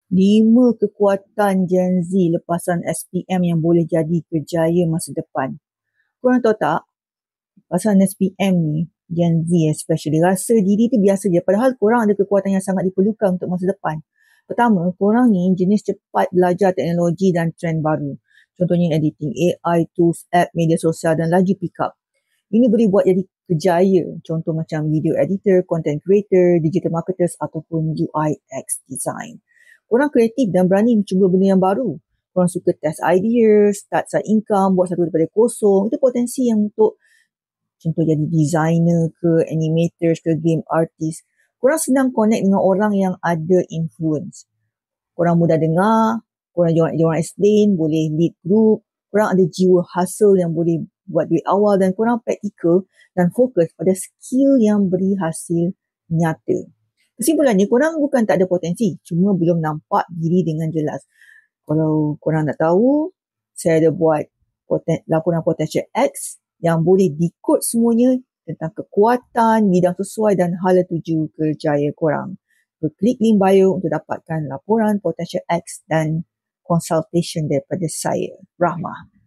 5 kekuatan Gen Z lepasan SPM yang boleh jadi kerjaya masa depan. Korang tahu tak, lepasan SPM ni, Gen Z especially, rasa diri tu biasa je. Padahal korang ada kekuatan yang sangat diperlukan untuk masa depan. Pertama, korang ni jenis cepat belajar teknologi dan trend baru. Contohnya editing AI, tools, app, media sosial dan laju pick up. Ini boleh buat jadi kerjaya. Contoh macam video editor, content creator, digital marketers ataupun UIX design. Korang kreatif dan berani cuba benda yang baru. Korang suka test idea, start side income, buat satu daripada kosong. Itu potensi yang untuk contoh jadi designer ke, animators ke, game artist. Korang senang connect dengan orang yang ada influence. Korang mudah dengar, korang jangan explain, boleh lead group. Korang ada jiwa hustle yang boleh buat duit awal dan korang praktikal dan fokus pada skill yang beri hasil nyata. Kesimpulannya, korang bukan tak ada potensi, cuma belum nampak diri dengan jelas. Kalau korang nak tahu, saya ada buat laporan Potential X yang boleh decode semuanya tentang kekuatan, bidang sesuai dan hala tuju kerjaya korang. Klik link bio untuk dapatkan laporan Potential X dan consultation daripada saya, Rahmah.